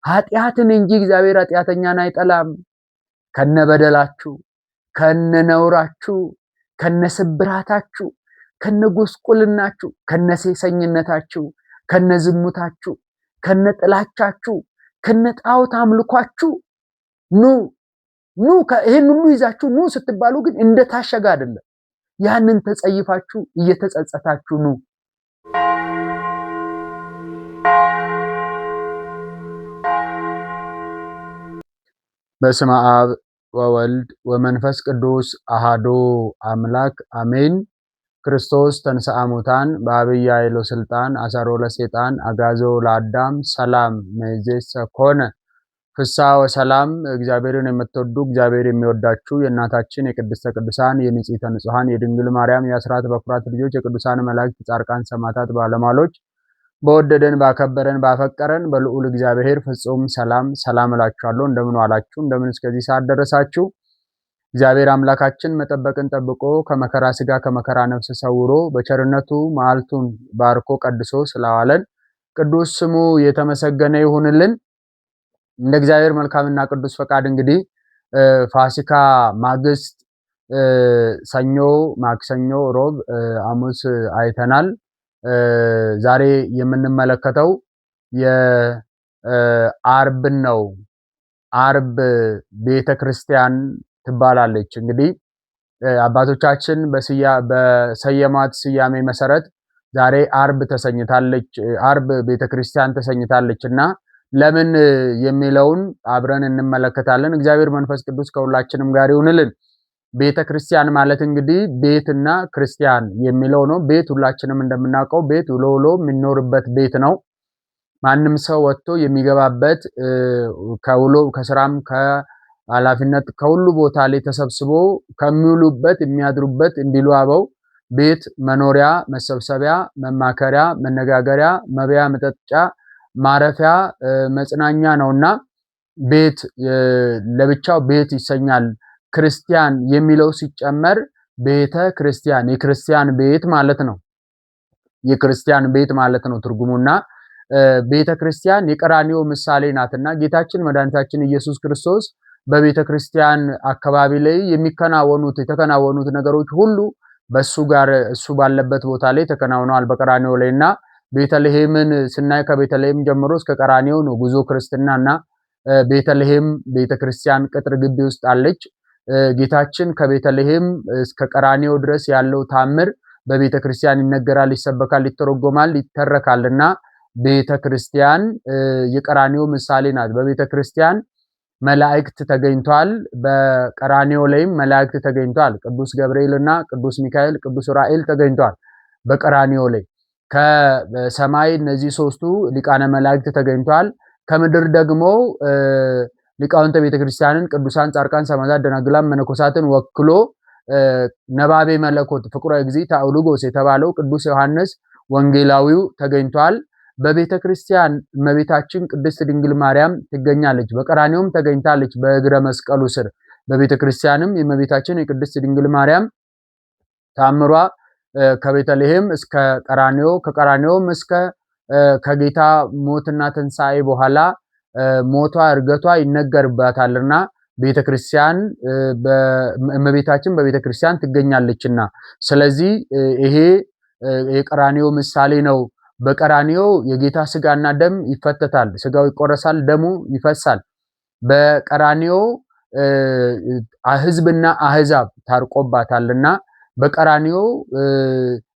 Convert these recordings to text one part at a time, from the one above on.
ኃጢአትን እንጂ እግዚአብሔር ኃጢአተኛን አይጠላም። ከነበደላችሁ ከነነውራችሁ ከነስብራታችሁ ከነጉስቁልናችሁ ከነሴሰኝነታችሁ ከነዝሙታችሁ ከነጥላቻችሁ ከነጣዖት አምልኳችሁ ኑ ይሄን ሁሉ ይዛችሁ ኑ ስትባሉ ግን እንደታሸገ አይደለም። ያንን ተጸይፋችሁ እየተጸጸታችሁ ኑ። በስመ አብ ወወልድ ወመንፈስ ቅዱስ አሃዱ አምላክ አሜን። ክርስቶስ ተንሥአ እሙታን በዐቢይ ኃይል ወሥልጣን አሰሮ ለሰይጣን አግዓዞ ለአዳም ሰላም እምይእዜሰ ኮነ ፍስሐ ወሰላም። እግዚአብሔርን የምትወዱ እግዚአብሔር የሚወዳችሁ የእናታችን የቅድስተ ቅዱሳን የንጽሕተ ንጹሐን የድንግል ማርያም የአስራት በኩራት ልጆች የቅዱሳን መላእክት ጻድቃን ሰማዕታት ባለሟሎች በወደደን ባከበረን ባፈቀረን በልዑል እግዚአብሔር ፍጹም ሰላም እላችኋለሁ። እንደምን ዋላችሁ? እንደምን እስከዚህ ሰዓት ደረሳችሁ? እግዚአብሔር አምላካችን መጠበቅን ጠብቆ ከመከራ ስጋ ከመከራ ነፍስ ሰውሮ በቸርነቱ መዓልቱን ባርኮ ቀድሶ ስላዋለን ቅዱስ ስሙ የተመሰገነ ይሁንልን። እንደ እግዚአብሔር መልካምና ቅዱስ ፈቃድ እንግዲህ ፋሲካ ማግስት ሰኞ፣ ማክሰኞ፣ ሮብ፣ ሐሙስ አይተናል። ዛሬ የምንመለከተው የአርብን ነው። አርብ ቤተክርስቲያን ትባላለች። እንግዲህ አባቶቻችን በሰየማት ስያሜ መሰረት ዛሬ አርብ ተሰኝታለች፣ አርብ ቤተክርስቲያን ተሰኝታለችና ለምን የሚለውን አብረን እንመለከታለን። እግዚአብሔር መንፈስ ቅዱስ ከሁላችንም ጋር ይሁንልን። ቤተክርስቲያን ማለት እንግዲህ ቤትና ክርስቲያን የሚለው ነው። ቤት ሁላችንም እንደምናውቀው ቤት ውሎ የሚኖርበት ቤት ነው። ማንም ሰው ወጥቶ የሚገባበት ከውሎ ከስራም ከኃላፊነት ከሁሉ ቦታ ላይ ተሰብስቦ ከሚውሉበት የሚያድሩበት እንዲሉ አበው ቤት መኖሪያ፣ መሰብሰቢያ፣ መማከሪያ፣ መነጋገሪያ፣ መብያ፣ መጠጫ፣ ማረፊያ፣ መጽናኛ ነውና ቤት ለብቻው ቤት ይሰኛል። ክርስቲያን የሚለው ሲጨመር ቤተ ክርስቲያን የክርስቲያን ቤት ማለት ነው። የክርስቲያን ቤት ማለት ነው ትርጉሙና ቤተ ክርስቲያን የቀራንዮ ምሳሌ ናትና ጌታችን መድኃኒታችን ኢየሱስ ክርስቶስ በቤተ ክርስቲያን አካባቢ ላይ የተከናወኑት ነገሮች ሁሉ በሱ ጋር እሱ ባለበት ቦታ ላይ ተከናውነዋል በቀራንዮ ላይና ቤተልሔምን ስናይ ከቤተልሔም ጀምሮ እስከ ቀራንዮ ነው ጉዞ ክርስትናና ቤተልሔም ቤተክርስቲያን ቅጥር ግቢ ውስጥ አለች። ጌታችን ከቤተልሔም እስከ ቀራንዮ ድረስ ያለው ታምር በቤተክርስቲያን ይነገራል፣ ይሰበካል፣ ይተረጎማል፣ ይተረካልና ቤተክርስቲያን የቀራንዮ ምሳሌ ናት። በቤተክርስቲያን መላእክት ተገኝቷል፣ በቀራንዮ ላይም መላእክት ተገኝቷል። ቅዱስ ገብርኤልና ቅዱስ ሚካኤል ቅዱስ ዑራኤል ተገኝቷል በቀራንዮ ላይ። ከሰማይ እነዚህ ሶስቱ ሊቃነ መላእክት ተገኝቷል። ከምድር ደግሞ ሊቃውንተ ቤተክርስቲያንን ቅዱሳን ጻድቃን ሰማዕታት ደናግላን መነኮሳትን ወክሎ ነባቤ መለኮት ፍቁረ እግዚእ ታኦልጎስ የተባለው ቅዱስ ዮሐንስ ወንጌላዊው ተገኝቷል። በቤተክርስቲያን እመቤታችን ቅድስት ድንግል ማርያም ትገኛለች፣ በቀራንዮም ተገኝታለች በእግረ መስቀሉ ስር። በቤተክርስቲያንም የእመቤታችን የቅድስት ድንግል ማርያም ታምሯ ከቤተልሔም እስከ ቀራንዮ ከቀራንዮም እስከ ከጌታ ሞትና ትንሣኤ በኋላ ሞቷ እርገቷ ይነገርባታልና ቤተክርስቲያን እመቤታችን በቤተክርስቲያን ትገኛለችና ስለዚህ ይሄ የቀራንዮ ምሳሌ ነው። በቀራንዮ የጌታ ስጋና ደም ይፈተታል፣ ስጋው ይቆረሳል፣ ደሙ ይፈሳል። በቀራንዮ ሕዝብና አህዛብ ታርቆባታልና በቀራንዮ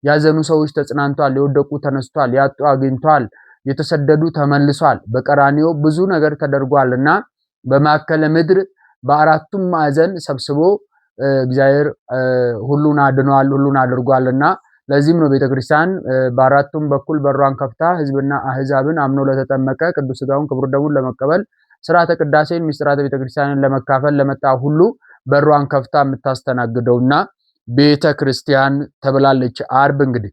ያዘኑ ሰዎች ተጽናንቷል፣ የወደቁ ተነስቷል፣ ያጡ አግኝቷል፣ የተሰደዱ ተመልሷል። በቀራንዮ ብዙ ነገር ተደርጓልና በማዕከለ ምድር በአራቱም ማዕዘን ሰብስቦ እግዚአብሔር ሁሉን አድኗል፣ ሁሉን አድርጓልና ለዚህም ነው ቤተክርስቲያን በአራቱም በኩል በሯን ከፍታ ሕዝብና አህዛብን አምኖ ለተጠመቀ ቅዱስ ሥጋውን ክቡር ደሙን ለመቀበል ስርዓተ ቅዳሴን ሚስጥራተ ቤተክርስቲያንን ለመካፈል ለመጣ ሁሉ በሯን ከፍታ የምታስተናግደውና ቤተክርስቲያን ተብላለች። አርብ እንግዲህ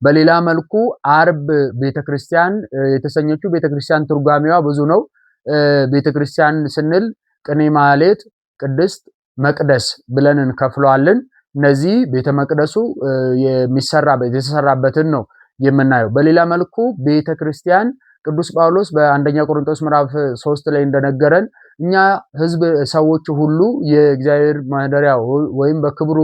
በሌላ መልኩ አርብ ቤተክርስቲያን የተሰኘችው ቤተክርስቲያን ትርጓሜዋ ብዙ ነው። ቤተክርስቲያን ስንል ቅኔ ማህሌት፣ ቅድስት፣ መቅደስ ብለን እንከፍለዋለን። እነዚህ ቤተ መቅደሱ የተሰራበትን ነው የምናየው። በሌላ መልኩ ቤተክርስቲያን ቅዱስ ጳውሎስ በአንደኛ ቆሮንቶስ ምዕራፍ 3 ላይ እንደነገረን እኛ ህዝብ ሰዎች ሁሉ የእግዚአብሔር ማደሪያ ወይም በክብሩ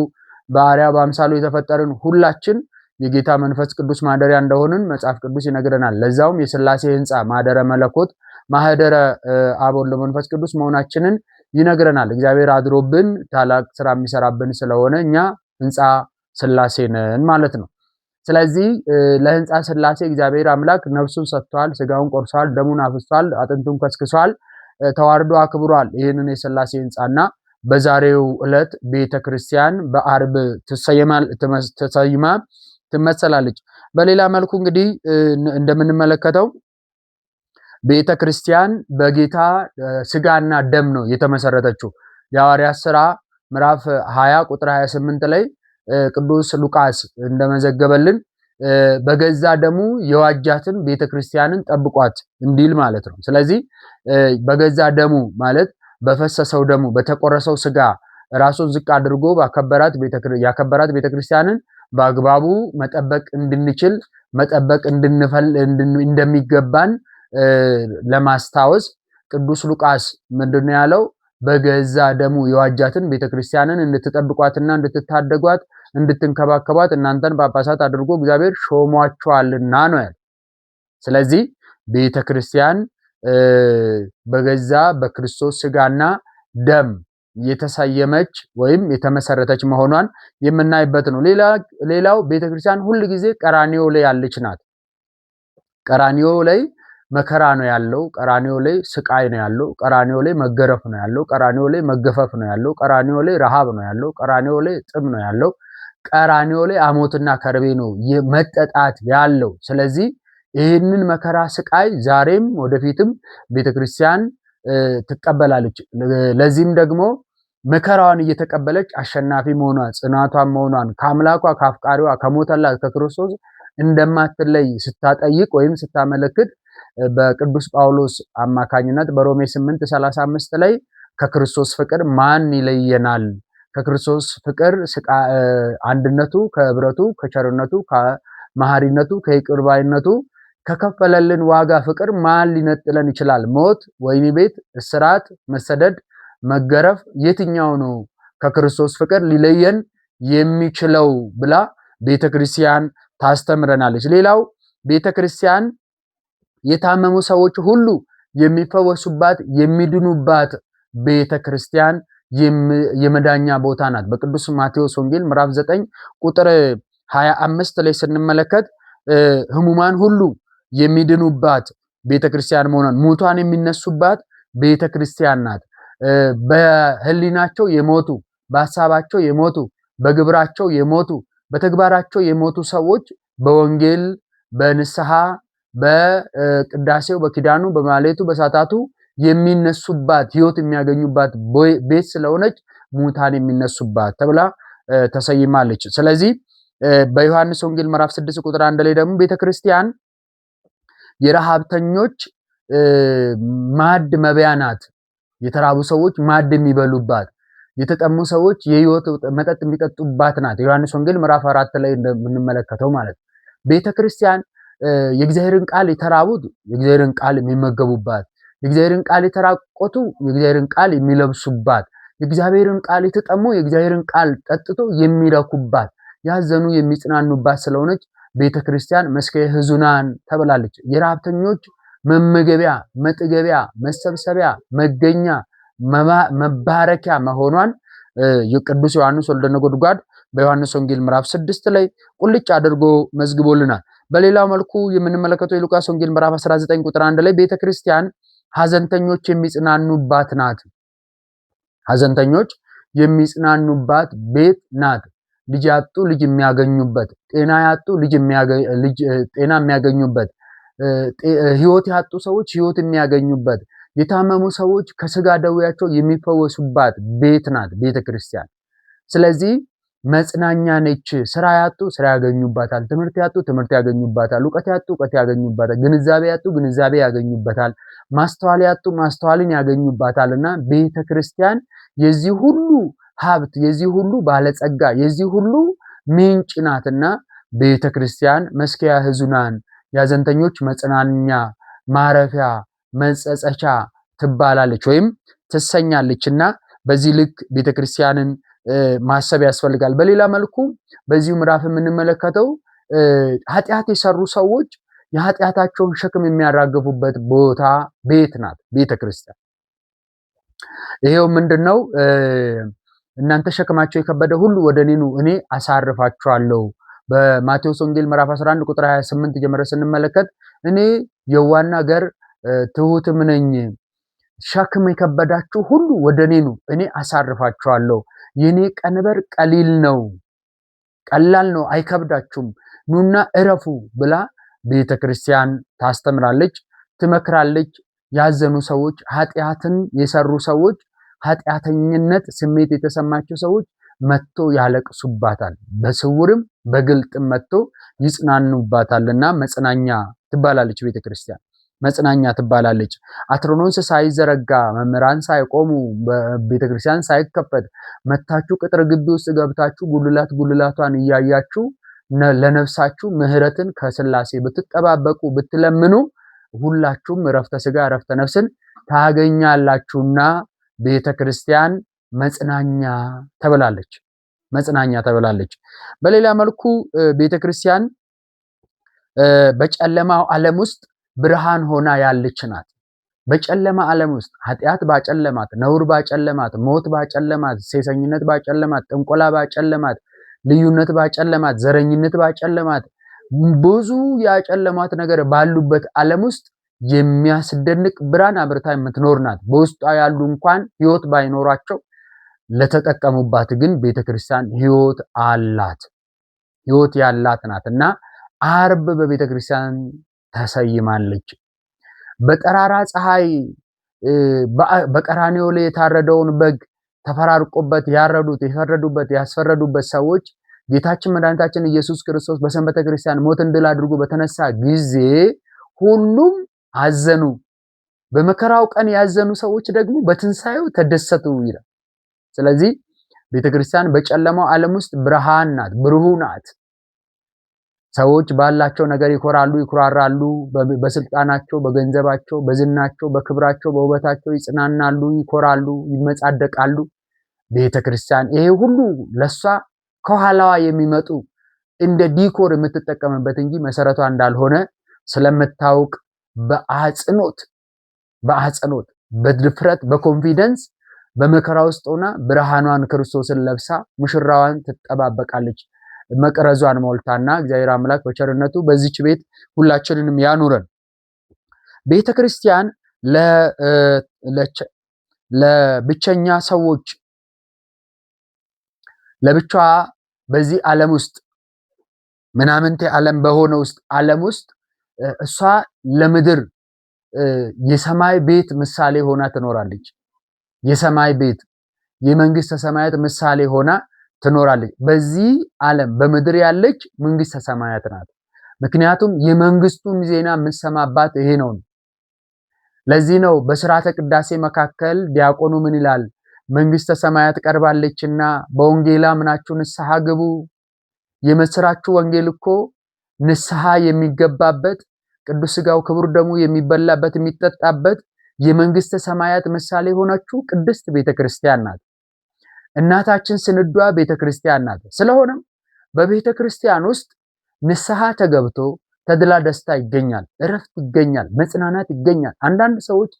በአርአያ በአምሳሉ የተፈጠርን ሁላችን የጌታ መንፈስ ቅዱስ ማደሪያ እንደሆንን መጽሐፍ ቅዱስ ይነግረናል። ለዛውም የሥላሴ ሕንጻ ማደረ መለኮት ማህደረ አብ ወልድ መንፈስ ቅዱስ መሆናችንን ይነግረናል። እግዚአብሔር አድሮብን ታላቅ ስራ የሚሰራብን ስለሆነ እኛ ሕንጻ ሥላሴ ነን ማለት ነው። ስለዚህ ለሕንጻ ሥላሴ እግዚአብሔር አምላክ ነፍሱን ሰጥቷል፣ ስጋውን ቆርሷል፣ ደሙን አፍሷል፣ አጥንቱን ከስክሷል፣ ተዋርዶ አክብሯል። ይህንን የሥላሴ ሕንጻና በዛሬው ዕለት ቤተክርስቲያን በአርብ ተሰይማ ትመሰላለች። በሌላ መልኩ እንግዲህ እንደምንመለከተው ቤተክርስቲያን በጌታ ስጋና ደም ነው የተመሰረተችው። የሐዋርያት ሥራ ምዕራፍ 20 ቁጥር 28 ላይ ቅዱስ ሉቃስ እንደመዘገበልን በገዛ ደሙ የዋጃትን ቤተክርስቲያንን ጠብቋት እንዲል ማለት ነው። ስለዚህ በገዛ ደሙ ማለት በፈሰሰው ደሙ በተቆረሰው ስጋ ራሱን ዝቅ አድርጎ ያከበራት ቤተክርስቲያንን በአግባቡ መጠበቅ እንድንችል መጠበቅ እንደሚገባን ለማስታወስ ቅዱስ ሉቃስ ምንድነው ያለው? በገዛ ደሙ የዋጃትን ቤተክርስቲያንን እንድትጠብቋትና እንድትታደጓት እንድትንከባከቧት እናንተን ጳጳሳት አድርጎ እግዚአብሔር ሾሟቸዋልና ነው ያለው። ስለዚህ ቤተክርስቲያን በገዛ በክርስቶስ ስጋና ደም የተሰየመች ወይም የተመሰረተች መሆኗን የምናይበት ነው። ሌላው ቤተክርስቲያን ሁል ጊዜ ቀራኒዮ ላይ ያለች ናት። ቀራኒዮ ላይ መከራ ነው ያለው። ቀራኒዮ ላይ ስቃይ ነው ያለው። ቀራኒዮ ላይ መገረፍ ነው ያለው። ቀራኒዮ ላይ መገፈፍ ነው ያለው። ቀራኒዮ ላይ ረሃብ ነው ያለው። ቀራኒዮ ላይ ጥም ነው ያለው። ቀራኒዮ ላይ አሞትና ከርቤ ነው መጠጣት ያለው። ስለዚህ ይህንን መከራ ስቃይ ዛሬም ወደፊትም ቤተክርስቲያን ትቀበላለች። ለዚህም ደግሞ መከራዋን እየተቀበለች አሸናፊ መሆኗን ጽናቷን መሆኗን ከአምላኳ ከአፍቃሪዋ ከሞተላት ከክርስቶስ እንደማትለይ ስታጠይቅ ወይም ስታመለክት በቅዱስ ጳውሎስ አማካኝነት በሮሜ 8:35 ላይ ከክርስቶስ ፍቅር ማን ይለየናል? ከክርስቶስ ፍቅር አንድነቱ ከህብረቱ ከቸርነቱ ከመሐሪነቱ ከይቅርባይነቱ ከከፈለልን ዋጋ ፍቅር ማን ሊነጥለን ይችላል? ሞት፣ ወህኒ ቤት፣ እስራት፣ መሰደድ፣ መገረፍ የትኛው ነው ከክርስቶስ ፍቅር ሊለየን የሚችለው ብላ ቤተክርስቲያን ታስተምረናለች። ሌላው ቤተክርስቲያን የታመሙ ሰዎች ሁሉ የሚፈወሱባት የሚድኑባት ቤተክርስቲያን የመዳኛ ቦታ ናት። በቅዱስ ማቴዎስ ወንጌል ምዕራፍ 9 ቁጥር 25 ላይ ስንመለከት ህሙማን ሁሉ የሚድኑባት ቤተክርስቲያን መሆኗን ሙታን የሚነሱባት ቤተክርስቲያን ናት። በህሊናቸው የሞቱ በሐሳባቸው የሞቱ በግብራቸው የሞቱ በተግባራቸው የሞቱ ሰዎች በወንጌል በንስሐ በቅዳሴው በኪዳኑ በማሌቱ በሳታቱ የሚነሱባት ህይወት የሚያገኙባት ቤት ስለሆነች ሙታን የሚነሱባት ተብላ ተሰይማለች። ስለዚህ በዮሐንስ ወንጌል ምዕራፍ 6 ቁጥር 1 ላይ ደግሞ ቤተክርስቲያን የረሃብተኞች ማዕድ መብያ ናት። የተራቡ ሰዎች ማዕድ የሚበሉባት፣ የተጠሙ ሰዎች የህይወት መጠጥ የሚጠጡባት ናት። ዮሐንስ ወንጌል ምዕራፍ 4 ላይ እንደምንመለከተው ማለት ቤተክርስቲያን የእግዚአብሔርን ቃል የተራቡት የእግዚአብሔርን ቃል የሚመገቡባት፣ የእግዚአብሔርን ቃል የተራቆቱ የእግዚአብሔርን ቃል የሚለብሱባት፣ የእግዚአብሔርን ቃል የተጠሙ የእግዚአብሔርን ቃል ጠጥቶ የሚረኩባት፣ ያዘኑ የሚጽናኑባት ስለሆነች ቤተክርስቲያን መስከየ ሕዙናን ተብላለች። የረሃብተኞች መመገቢያ፣ መጥገቢያ፣ መሰብሰቢያ፣ መገኛ፣ መባረኪያ መሆኗን የቅዱስ ዮሐንስ ወልደ ነጎድጓድ በዮሐንስ ወንጌል ምዕራፍ 6 ላይ ቁልጭ አድርጎ መዝግቦልናል። በሌላው መልኩ የምንመለከተው የሉቃስ ወንጌል ምዕራፍ 19 ቁጥር 1 ላይ ቤተክርስቲያን ሐዘንተኞች የሚጽናኑባት ናት። ሐዘንተኞች የሚጽናኑባት ቤት ናት። ልጅ ያጡ ልጅ የሚያገኙበት፣ ጤና ያጡ ጤና የሚያገኙበት፣ ህይወት ያጡ ሰዎች ህይወት የሚያገኙበት፣ የታመሙ ሰዎች ከስጋ ደዌያቸው የሚፈወሱባት ቤት ናት ቤተክርስቲያን። ስለዚህ መጽናኛ ነች። ስራ ያጡ ስራ ያገኙባታል፣ ትምህርት ያጡ ትምህርት ያገኙባታል፣ ዕውቀት ያጡ ዕውቀት ያገኙባታል፣ ግንዛቤ ያጡ ግንዛቤ ያገኙባታል፣ ማስተዋል ያጡ ማስተዋልን ያገኙባታልና ቤተክርስቲያን የዚህ ሁሉ ሀብት የዚህ ሁሉ ባለጸጋ የዚህ ሁሉ ምንጭ ናትና ቤተክርስቲያን መስከያ ሕዙናን ያዘንተኞች መጽናኛ ማረፊያ መጸጸቻ ትባላለች ወይም ትሰኛለችና በዚህ ልክ ቤተክርስቲያንን ማሰብ ያስፈልጋል። በሌላ መልኩ በዚሁ ምዕራፍ የምንመለከተው ኃጢአት የሰሩ ሰዎች የኃጢአታቸውን ሸክም የሚያራግፉበት ቦታ ቤት ናት ቤተክርስቲያን። ይሄው ምንድነው? እናንተ ሸክማቸው የከበደ ሁሉ ወደ እኔ ኑ እኔ አሳርፋችኋለሁ። በማቴዎስ ወንጌል ምዕራፍ 11 ቁጥር 28 ጀምረ ስንመለከት እኔ የዋና ገር ትሁትም ነኝ፣ ሸክም የከበዳችሁ ሁሉ ወደ እኔ ኑ እኔ አሳርፋችኋለሁ፣ የኔ ቀንበር ቀሊል ነው፣ ቀላል ነው፣ አይከብዳችሁም፣ ኑና እረፉ ብላ ቤተክርስቲያን ታስተምራለች፣ ትመክራለች። ያዘኑ ሰዎች፣ ኃጢአትን የሰሩ ሰዎች፣ ኃጢአተኝነት ስሜት የተሰማቸው ሰዎች መጥቶ ያለቅሱባታል፣ በስውርም በግልጥም መጥቶ ይጽናኑባታልና መጽናኛ ትባላለች ቤተክርስቲያን። መጽናኛ ትባላለች። አትሮኖንስ ሳይዘረጋ መምህራን ሳይቆሙ ቤተክርስቲያን ሳይከፈት መታችሁ ቅጥር ግቢ ውስጥ ገብታችሁ ጉልላቷን እያያችሁ ለነፍሳችሁ ምህረትን ከስላሴ ብትጠባበቁ ብትለምኑ ሁላችሁም ረፍተ ስጋ ረፍተ ነፍስን ታገኛላችሁና ቤተክርስቲያን መጽናኛ ተብላለች። መጽናኛ ተብላለች። በሌላ መልኩ ቤተክርስቲያን በጨለማው ዓለም ውስጥ ብርሃን ሆና ያለች ናት። በጨለማ ዓለም ውስጥ ኃጢአት ባጨለማት፣ ነውር ባጨለማት፣ ሞት ባጨለማት፣ ሴሰኝነት ባጨለማት፣ ጥንቆላ ባጨለማት፣ ልዩነት ባጨለማት፣ ዘረኝነት ባጨለማት፣ ብዙ ያጨለማት ነገር ባሉበት ዓለም ውስጥ የሚያስደንቅ ብርሃን አብርታ የምትኖር ናት። በውስጧ ያሉ እንኳን ህይወት ባይኖራቸው ለተጠቀሙባት ግን ቤተክርስቲያን ህይወት አላት። ህይወት ያላት ናትና ዓርብ በቤተክርስቲያን ተሰይማለች። በጠራራ ፀሐይ በቀራንዮ ላይ የታረደውን በግ ተፈራርቆበት ያረዱት የፈረዱበት ያስፈረዱበት ሰዎች ጌታችን መድኃኒታችን ኢየሱስ ክርስቶስ በሰንበተ ክርስቲያን ሞትን ድል አድርጎ በተነሳ ጊዜ ሁሉም አዘኑ። በመከራው ቀን ያዘኑ ሰዎች ደግሞ በትንሳኤው ተደሰቱ ይላል። ስለዚህ ቤተክርስቲያን በጨለማው ዓለም ውስጥ ብርሃን ናት፣ ብሩህ ናት። ሰዎች ባላቸው ነገር ይኮራሉ፣ ይኩራራሉ። በስልጣናቸው፣ በገንዘባቸው፣ በዝናቸው፣ በክብራቸው፣ በውበታቸው ይጽናናሉ፣ ይኮራሉ፣ ይመጻደቃሉ። ቤተክርስቲያን ይሄ ሁሉ ለሷ ከኋላዋ የሚመጡ እንደ ዲኮር የምትጠቀምበት እንጂ መሰረቷ እንዳልሆነ ስለምታውቅ በአጽኖት በድፍረት በኮንፊደንስ በመከራ ውስጥ ሆና ብርሃኗን ክርስቶስን ለብሳ ሙሽራዋን ትጠባበቃለች። መቅረዟን ሞልታና እግዚአብሔር አምላክ በቸርነቱ በዚች ቤት ሁላችንንም ያኑረን። ቤተክርስቲያን ለብቸኛ ሰዎች ለብቻዋ በዚህ ዓለም ውስጥ ምናምንቴ ዓለም በሆነ ውስጥ ዓለም ውስጥ እሷ ለምድር የሰማይ ቤት ምሳሌ ሆና ትኖራለች። የሰማይ ቤት የመንግስተ ሰማያት ምሳሌ ሆና ትኖራለች። በዚህ ዓለም በምድር ያለች መንግስተ ሰማያት ናት። ምክንያቱም የመንግስቱን ዜና የምሰማባት ይሄ ነው። ለዚህ ነው በሥርዓተ ቅዳሴ መካከል ዲያቆኑ ምን ይላል? መንግስተ ሰማያት ቀርባለችና በወንጌል አምናችሁ ንስሐ ግቡ። የምስራቹ ወንጌል እኮ ንስሐ የሚገባበት ቅዱስ ሥጋው ክቡር ደሙ የሚበላበት የሚጠጣበት የመንግስተ ሰማያት ምሳሌ ሆናችሁ ቅድስት ቤተክርስቲያን ናት። እናታችን ስንዷ ቤተክርስቲያን ናት። ስለሆነም በቤተክርስቲያን ውስጥ ንስሐ ተገብቶ ተድላ ደስታ ይገኛል፣ እረፍት ይገኛል፣ መጽናናት ይገኛል። አንዳንድ ሰዎች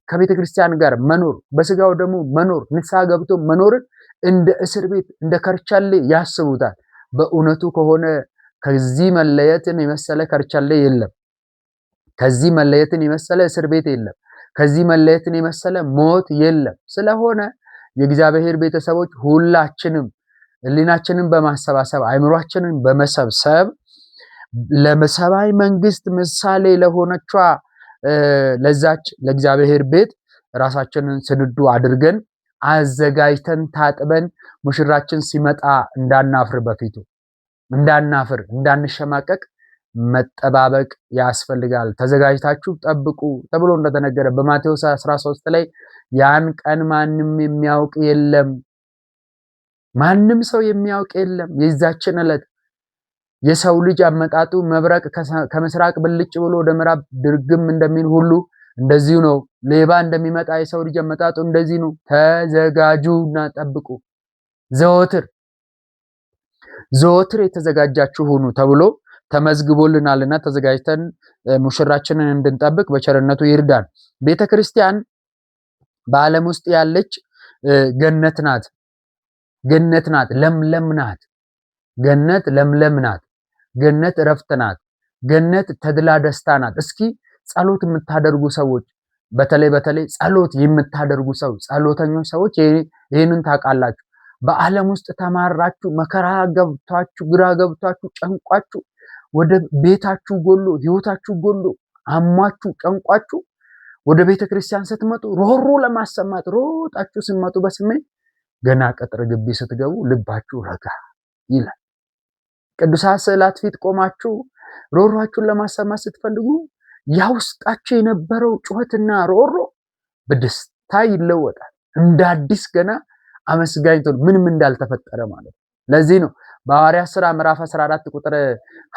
ከቤተክርስቲያን ጋር መኖር በስጋው ደግሞ መኖር ንስሐ ገብቶ መኖርን እንደ እስር ቤት እንደ ከርቻሌ ያስቡታል። በእውነቱ ከሆነ ከዚህ መለየትን የመሰለ ከርቻሌ የለም። ከዚህ መለየትን የመሰለ እስር ቤት የለም። ከዚህ መለየትን የመሰለ ሞት የለም። ስለሆነ የእግዚአብሔር ቤተሰቦች ሁላችንም ሕሊናችንን በማሰባሰብ አእምሯችንን በመሰብሰብ ለሰማይ መንግስት ምሳሌ ለሆነቿ ለዛች ለእግዚአብሔር ቤት ራሳችንን ስንዱ አድርገን አዘጋጅተን ታጥበን ሙሽራችን ሲመጣ እንዳናፍር በፊቱ እንዳንሸማቀቅ መጠባበቅ ያስፈልጋል። ተዘጋጅታችሁ ጠብቁ ተብሎ እንደተነገረ በማቴዎስ 13 ላይ ያን ቀን ማንም የሚያውቅ የለም፣ ማንም ሰው የሚያውቅ የለም። የዛችን ዕለት የሰው ልጅ አመጣጡ መብረቅ ከምስራቅ ብልጭ ብሎ ወደ ምዕራብ ድርግም እንደሚል ሁሉ እንደዚሁ ነው። ሌባ እንደሚመጣ የሰው ልጅ አመጣጡ እንደዚህ ነው። ተዘጋጁና ጠብቁ። ዘወትር የተዘጋጃችሁ ሁኑ ተብሎ ተመዝግቦልናልና ተዘጋጅተን ሙሽራችንን እንድንጠብቅ በቸርነቱ ይርዳን። ቤተክርስቲያን በዓለም ውስጥ ያለች ገነት ናት። ለምለም ናት። ገነት ለምለም ናት። ገነት እረፍት ናት። ገነት ተድላ ደስታ ናት። እስኪ ጸሎት የምታደርጉ ሰዎች በተለይ ጸሎት የምታደርጉ ጸሎተኞች ሰዎች ይህንን ታውቃላችሁ። በዓለም ውስጥ ተማራችሁ መከራ ገብቷችሁ ግራ ገብቷችሁ ጨንቋችሁ ወደ ቤታችሁ ጎሎ ህይወታችሁ ጎሎ አሟችሁ ጨንቋችሁ ወደ ቤተክርስቲያን ስትመጡ ሮሮ ለማሰማት ሮጣችሁ ስትመጡ በስሜት ገና ቅጥር ግቢ ስትገቡ ልባችሁ ረጋ ይላል። ቅዱሳት ስዕላት ፊት ቆማችሁ ሮሯችሁን ለማሰማት ስትፈልጉ ያ ውስጣችሁ የነበረው ጩኸትና ሮሮ በደስታ ይለወጣል። እንደ አዲስ ገና አመስጋኝ ምንም እንዳልተፈጠረ ማለት ነው። ለዚህ ነው በሐዋርያት ሥራ ምዕራፍ 14 ቁጥር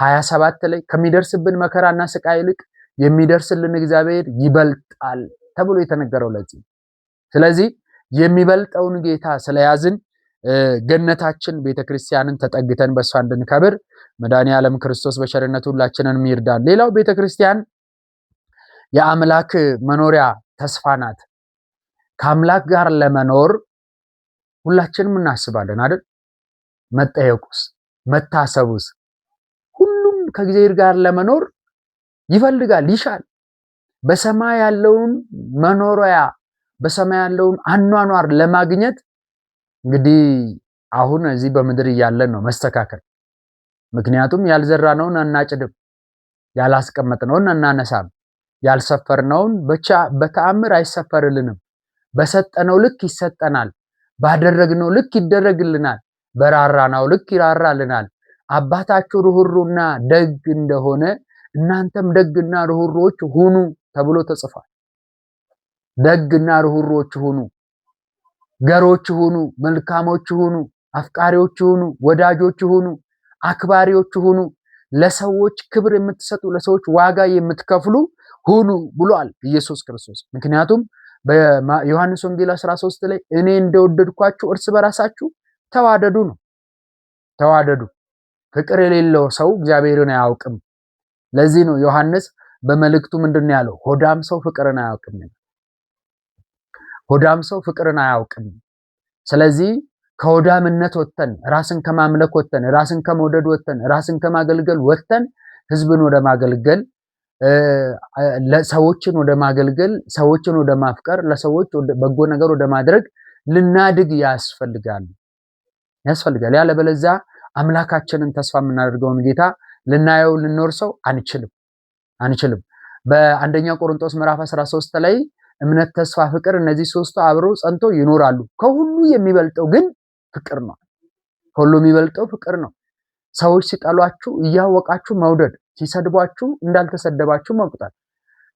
27 ላይ ከሚደርስብን መከራና ስቃይ ይልቅ የሚደርስልን እግዚአብሔር ይበልጣል ተብሎ የተነገረው ለዚህ። ስለዚህ የሚበልጠውን ጌታ ስለያዝን ገነታችን ቤተክርስቲያንን ተጠግተን በእሷ እንድንከብር መድኃኔዓለም ክርስቶስ በቸርነቱ ሁላችንን ይርዳን። ሌላው ቤተክርስቲያን የአምላክ መኖሪያ ተስፋ ናት። ከአምላክ ጋር ለመኖር ሁላችንም እናስባለን አይደል? መጠየቁስ መታሰቡስ ሁሉም ከእግዚአብሔር ጋር ለመኖር ይፈልጋል፣ ይሻል። በሰማይ ያለውን መኖሪያ በሰማይ ያለውን አኗኗር ለማግኘት እንግዲህ አሁን እዚህ በምድር እያለን ነው መስተካከል። ምክንያቱም ያልዘራነውን አናጭድም፣ ያላስቀመጥነውን አናነሳም፣ ያልሰፈርነውን ብቻ በተአምር አይሰፈርልንም። በሰጠነው ልክ ይሰጠናል፣ ባደረግነው ልክ ይደረግልናል፣ በራራናው ልክ ይራራልናል። አባታችሁ ርኅሩህና ደግ እንደሆነ እናንተም ደግና ርኅሩሆች ሁኑ ተብሎ ተጽፏል። ደግና ርኅሩሆች ሁኑ፣ ገሮች ሁኑ፣ መልካሞች ሁኑ፣ አፍቃሪዎች ሁኑ፣ ወዳጆች ሁኑ፣ አክባሪዎች ሁኑ፣ ለሰዎች ክብር የምትሰጡ ለሰዎች ዋጋ የምትከፍሉ ሁኑ ብሏል ኢየሱስ ክርስቶስ። ምክንያቱም በዮሐንስ ወንጌል 13 ላይ እኔ እንደወደድኳችሁ እርስ በራሳችሁ ተዋደዱ ነው። ተዋደዱ። ፍቅር የሌለው ሰው እግዚአብሔርን አያውቅም። ለዚህ ነው ዮሐንስ በመልእክቱ ምንድነው ያለው? ሆዳም ሰው ፍቅርን አያውቅም። ሆዳም ሰው ፍቅርን አያውቅም። ስለዚህ ከሆዳምነት ወጥተን ራስን ከማምለክ ወጥተን ራስን ከመውደድ ወጥተን ራስን ከማገልገል ወጥተን ህዝብን ወደ ማገልገል ለሰዎችን ወደ ማገልገል ሰዎችን ወደ ማፍቀር ለሰዎች በጎ ነገር ወደ ማድረግ ልናድግ ያስፈልጋል። ያለበለዚያ አምላካችንን ተስፋ የምናደርገውን ጌታ ልናየው ልንወርሰው አንችልም። በአንደኛ ቆሮንቶስ ምዕራፍ 13 ላይ እምነት፣ ተስፋ፣ ፍቅር እነዚህ ሶስቱ አብረው ጸንተው ይኖራሉ። ከሁሉ የሚበልጠው ግን ፍቅር ነው። ከሁሉ የሚበልጠው ፍቅር ነው። ሰዎች ሲጠሏችሁ እያወቃችሁ መውደድ፣ ሲሰድቧችሁ እንዳልተሰደባችሁ መቁጠር፣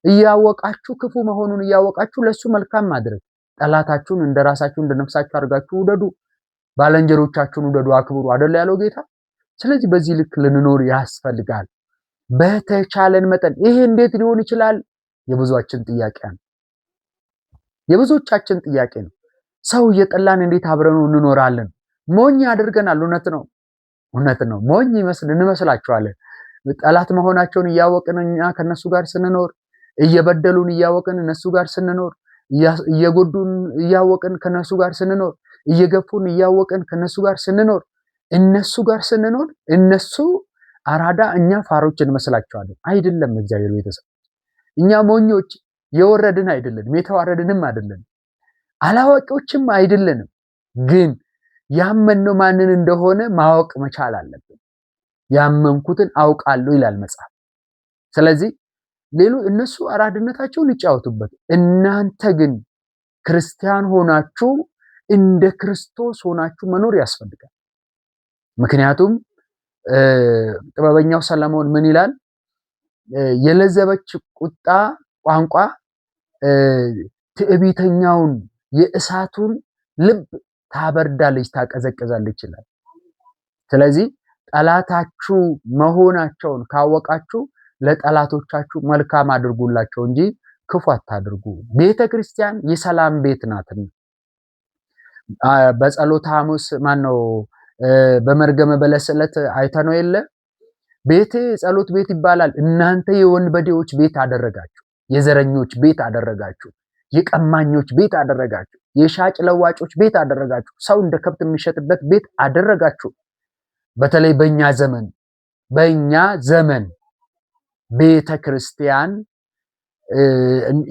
እያወቃችሁ ክፉ መሆኑን እያወቃችሁ ለሱ መልካም ማድረግ፣ ጠላታችሁን እንደራሳችሁ እንደነፍሳችሁ አድርጋችሁ ውደዱ፣ ባልንጀሮቻችሁን ውደዱ፣ አክብሩ አይደል ያለው ጌታ። ስለዚህ በዚህ ልክ ልንኖር ያስፈልጋል በተቻለን መጠን። ይሄ እንዴት ሊሆን ይችላል? የብዙዎቻችን ጥያቄ ነው። ሰው እየጠላን እንዴት አብረን እንኖራለን? ሞኝ ያደርገናል። እውነት ነው። ሞኝ እንመስላቸዋለን። ጠላት መሆናቸውን እያወቅን እኛ ከነሱ ጋር ስንኖር፣ እየበደሉን እያወቅን እነሱ ጋር ስንኖር፣ እየጎዱን እያወቅን ከነሱ ጋር ስንኖር፣ እየገፉን እያወቅን ከነሱ ጋር ስንኖር፣ እነሱ አራዳ እኛ ፋሮች እንመስላቸዋለን። አይደለም። እግዚአብሔር ቤተሰብ እኛ ሞኞች የወረድን አይደለንም፣ የተዋረድንም አይደለንም፣ አላዋቂዎችም አይደለንም። ግን ያመንነው ማንን እንደሆነ ማወቅ መቻል አለብን። ያመንኩትን አውቃለሁ ይላል መጽሐፍ። ስለዚህ እነሱ አራድነታቸውን ይጫወቱበት፣ እናንተ ግን ክርስቲያን ሆናችሁ እንደ ክርስቶስ ሆናችሁ መኖር ያስፈልጋል። ምክንያቱም ጥበበኛው ሰለሞን ምን ይላል? የለዘበች ቁጣ ቋንቋ ትዕቢተኛውን የእሳቱን ልብ ታበርዳለች፣ ታቀዘቅዛለች ይላል። ስለዚህ ጠላታችሁ መሆናቸውን ካወቃችሁ ለጠላቶቻችሁ መልካም አድርጉላቸው እንጂ ክፉ አታድርጉ። ቤተክርስቲያን የሰላም ቤት ናት። በጸሎተ ሐሙስ ማነው በመርገመ በለስ ዕለት አይተነው የለ ቤቴ ጸሎት ቤት ይባላል፣ እናንተ የወንበዴዎች ቤት አደረጋችሁ፣ የዘረኞች ቤት አደረጋችሁ፣ የቀማኞች ቤት አደረጋችሁ፣ የሻጭ ለዋጮች ቤት አደረጋችሁ፣ ሰው እንደ ከብት የሚሸጥበት ቤት አደረጋችሁ። በተለይ በእኛ ዘመን ቤተ ክርስቲያን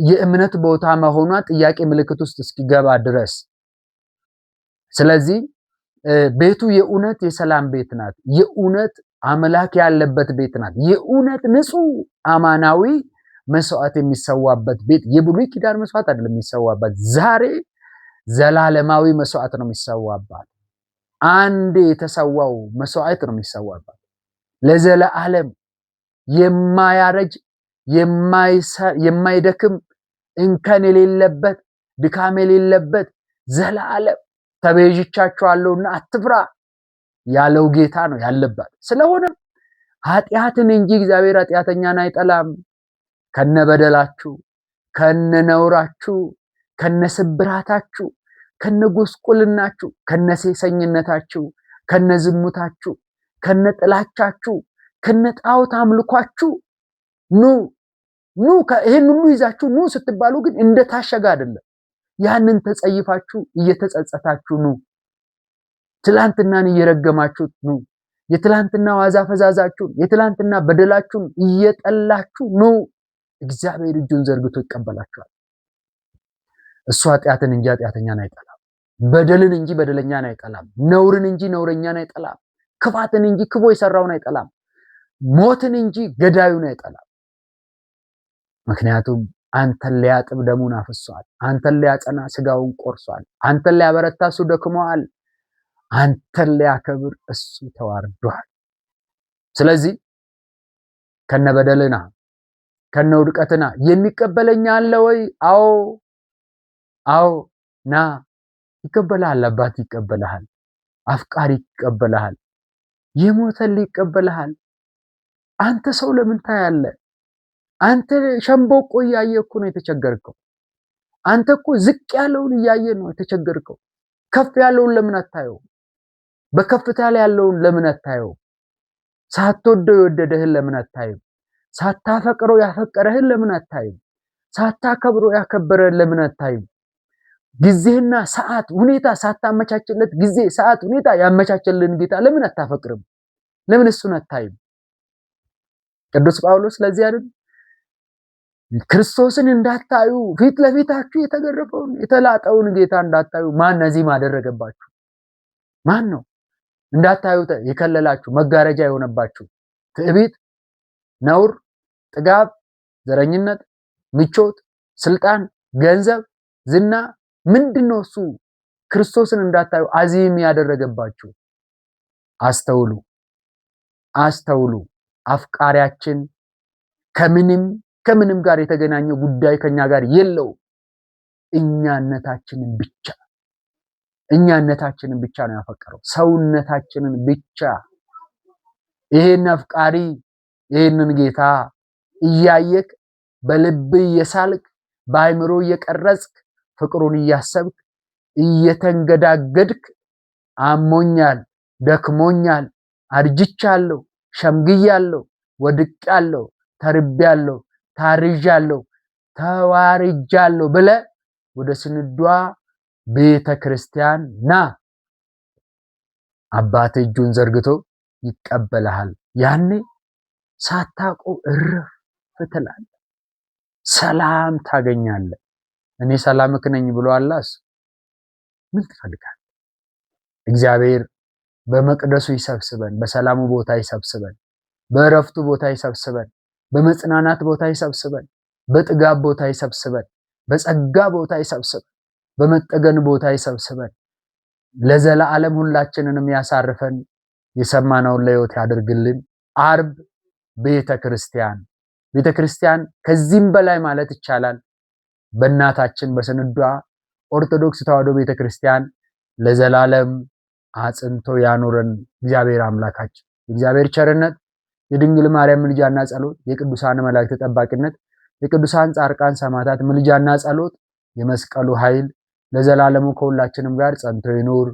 የእምነት ቦታ መሆኗ ጥያቄ ምልክት ውስጥ እስኪገባ ድረስ። ስለዚህ ቤቱ የእውነት የሰላም ቤት ናት። የእውነት አምላክ ያለበት ቤት ናት። የእውነት ንጹህ አማናዊ መስዋዕት የሚሰዋበት ቤት። የብሉይ ኪዳን መስዋዕት አይደለም የሚሰዋበት፣ ዛሬ ዘላለማዊ መስዋዕት ነው የሚሰዋባት። አንድ የተሰዋው መስዋዕት ነው የሚሰዋባት፣ ለዘላለም የማያረጅ የማይደክም እንከን የሌለበት ድካም የሌለበት ዘላለም ተቤዥቻችኋለሁና አትፍራ ያለው ጌታ ነው ያለባት። ስለሆነም ኃጢአትን እንጂ እግዚአብሔር ኃጢአተኛን አይጠላም። ከነበደላችሁ፣ ከነነውራችሁ፣ ከነስብራታችሁ፣ ከነጎስቁልናችሁ፣ ከነሴሰኝነታችሁ፣ ከነዝሙታችሁ፣ ከነጥላቻችሁ፣ ከነጣዖት አምልኳችሁ ኑ ይሄን ሁሉ ይዛችሁ ኑ ስትባሉ ግን እንደታሸገ አይደለም። ያንን ተጸይፋችሁ እየተጸጸታችሁ ኑ። ትላንትናን እየረገማችሁ ኑ። የትላንትና ዋዛ ፈዛዛችሁን፣ የትላንትና በደላችሁን እየጠላችሁ ኑ። እግዚአብሔር እጁን ዘርግቶ ይቀበላችኋል። እሱ ኃጢአትን እንጂ ኃጢአተኛን አይጠላም። በደልን እንጂ በደለኛን አይጠላም። ነውርን እንጂ ነውረኛን አይጠላም። ክፋትን እንጂ ክፉ የሰራውን አይጠላም። ሞትን እንጂ ገዳዩን አይጠላም። ምክንያቱም አንተን ሊያጥብ ደሙን አፍሷል። አንተን ሊያጸና ስጋውን ቆርሷል። አንተን ሊያበረታ እሱ ደክሟል። አንተን ሊያከብር እሱ ተዋርዷል። ስለዚህ ከነበደልና ከነውድቀትና የሚቀበለኝ አለ ወይ? አዎ ና ይቀበልሃል። አባት ይቀበልሃል። አፍቃሪ ይቀበልሃል። የሞተልህ ይቀበልሃል። አንተ ሰው ለምን ታያለህ? አንተ ሸምበቆ እያየህ እኮ ነው የተቸገርከው። አንተ እኮ ዝቅ ያለውን እያየህ ነው የተቸገርከው። ከፍ ያለውን ለምን አታየው? በከፍታ ላይ ያለውን ለምን አታየው? ሳትወደው የወደደህን ለምን አታየው? ሳታፈቅረው ያፈቀረህን ለምን አታየው? ሳታከብረው ያከበረህን ለምን አታየው? ጊዜና ሰዓት ሁኔታ ሳታመቻችለት ጊዜ ሰዓት ሁኔታ ያመቻቸልን ጌታ ለምን አታፈቅርም? ለምን እሱን አታይም? ቅዱስ ጳውሎስ ስለዚህ አይደል ክርስቶስን እንዳታዩ ፊት ለፊታችሁ የተገረፈውን የተላጠውን ጌታ እንዳታዩ ማን ነዚህም አደረገባችሁ? ማን ነው እንዳታዩ የከለላችሁ መጋረጃ የሆነባችሁ? ትዕቢት፣ ነውር፣ ጥጋብ፣ ዘረኝነት፣ ምቾት፣ ስልጣን፣ ገንዘብ፣ ዝና ምንድነው እሱ ክርስቶስን እንዳታዩ አዚም ያደረገባችሁ? አስተውሉ። አፍቃሪያችን ከምንም ጋር የተገናኘው ጉዳይ ከኛ ጋር የለው። እኛነታችንን ብቻ ነው ያፈቀረው፣ ሰውነታችንን ብቻ። ይሄን አፍቃሪ ይሄንን ጌታ እያየክ በልብ እየሳልክ በአይምሮ እየቀረጽክ ፍቅሩን እያሰብክ እየተንገዳገድክ አሞኛል፣ ደክሞኛል፣ አርጅቻለሁ፣ ሸምግያለሁ፣ ወድቄያለሁ፣ ተርቤያለሁ፣ ታርዣለሁ፣ ተዋርጃለሁ ብለህ ወደ ስንዷ ቤተ ክርስቲያን ና። አባት እጁን ዘርግቶ ይቀበልሃል። ያኔ ሳታውቀው እረፍ ትላለህ፣ ሰላም ታገኛለህ። እኔ ሰላምክ ነኝ ብሎአል። ምን ትፈልጋለህ? እግዚአብሔር በመቅደሱ ይሰብስበን፣ በሰላሙ ቦታ ይሰብስበን፣ በእረፍቱ ቦታ ይሰብስበን፣ በመጽናናት ቦታ ይሰብስበን፣ በጥጋብ ቦታ ይሰብስበን፣ በጸጋ ቦታ ይሰብስበን፣ በመጠገን ቦታ ይሰብስበን። ለዘላለም ሁላችንንም ያሳርፈን፣ የሰማነውን ለሕይወት ያድርግልን። ዓርብ ቤተክርስቲያን ከዚህም በላይ ማለት ይቻላል በእናታችን በስንዷ ኦርቶዶክስ ተዋሕዶ ቤተክርስቲያን ለዘላለም አጽንቶ ያኑረን እግዚአብሔር አምላካችን። የእግዚአብሔር ቸርነት፣ የድንግል ማርያም ምልጃና ጸሎት፣ የቅዱሳን መላእክት ተጠባቂነት፣ የቅዱሳን ጻድቃን ሰማዕታት ምልጃና ጸሎት፣ የመስቀሉ ኃይል ለዘላለሙ ከሁላችንም ጋር ጸንቶ ይኑር